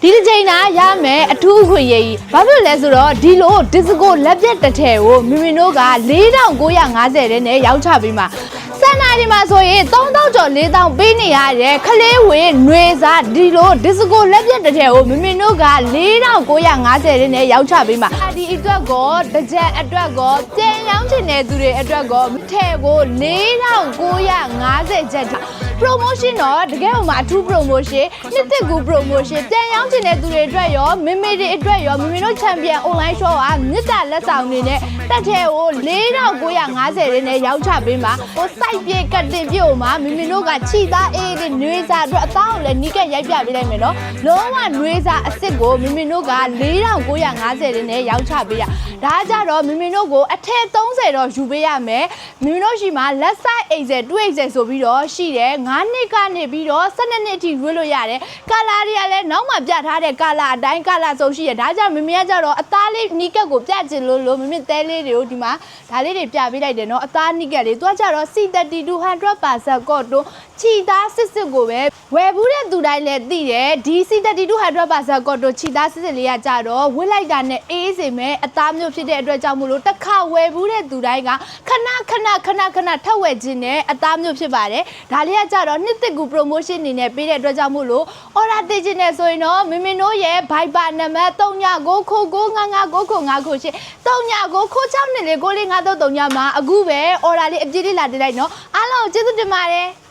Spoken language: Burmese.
ဒီတစ်ချိန်နာရမယ်အထူးခွင့်ရေးဘာဖြစ်လဲဆိုတော့ဒီလိုဒစ်စကိုလက်ပြတ်တစ်ထည်ကိုမမင်တို့က4950တဲ့နဲ့ရောက်ချပေးမှာစံနာဒီမှာဆိုရင်3000ကျော်4000ပေးနေရတယ်ခလေးဝင်ຫນွေစားဒီလိုဒစ်စကိုလက်ပြတ်တစ်ထည်ကိုမမင်တို့က4950တဲ့နဲ့ရောက်ချပေးမှာဒီအတွက်ကောတကြက်အတွက်ကောပြန်ရောင်းချင်တဲ့သူတွေအတွက်ကောထည်ကို4950ကျပ် promotion တော့တကယ်ဟိုမှာအထူး promotion နှစ်သက်ကူ promotion ပြန်ရောင်းချင်တဲ့သူတွေအတွက်ရောမမေတွေအတွက်ရောမမေတို့ champion online shop ကမြစ်တာလက်ဆောင်တွေနဲ့တက်ထဲကို4950ရင်းနဲ့ရောက်ချပေးမှာဟို site ပြေကတ်တင်ပြုတ်မှာမမေတို့ကခြိသားအေးလေးနှွေးစားအတွက်အသားကိုလည်းနီးကပ်ရိုက်ပြပေးလိုက်မယ်နော်လုံးဝနှွေးစားအစ်စ်ကိုမမေတို့က4950ရင်းနဲ့ရောက်ချပေးရဒါကြတော့မမေတို့ကိုအထက်30တော့ယူပေးရမယ်မမေတို့ရှိမှာလက်ဆိုင်အိတ်ဆက်2အိတ်ဆက်ဆိုပြီးတော့ရှိတယ်9နှစ်ကနေပြီးတော့12နှစ်အထိရွေးလို့ရတယ်ကာလာတွေကလည်းနောက်မှပြထားတဲ့ကာလာအတိုင်းကာလာစုံရှိရဒါကြောင့်မမေကကြတော့အသားလေးနီးကက်ကိုပြချင်လို့မမေတဲလေးတွေကိုဒီမှာဒါလေးတွေပြပေးလိုက်တယ်နော်အသားနီးကက်လေးသူကကြတော့ C32 100% ကော့တွန်းခြိသားစစ်စစ်ကိုပဲဝယ်ဘူးတဲ့သူတိုင်းလည်းသိတယ်ဒီ C32 100% ကော့တွန်းခြိသားစစ်စစ်လေးကကြတော့ဝစ်လိုက်တာနဲ့အေးစေမယ်အသားမျိုးဖြစ်တဲ့အတွက်ကြောင့်မို့လို့တစ်ခါဝယ်ဘူးတဲ့သူတိုင်းကခဏထပ်ဝယ်ခြင်းနဲ့အသားမျိုးဖြစ်ပါတယ်ဒါလေးကကြတော့နှစ်သက်ကူ promotion အနေနဲ့ပေးတဲ့အတွက်ကြောင့်မို့လို့ order တင်ခြင်းနဲ့ဆိုရင်တော့မမင်တို့ရဲ့ Viber နံပါတ်39999999 399996249453မှာအခုပဲ order လေးအပြည့်လေးလာတင်လိုက်နော်အားလုံးကျေးဇူးတင်ပါတယ်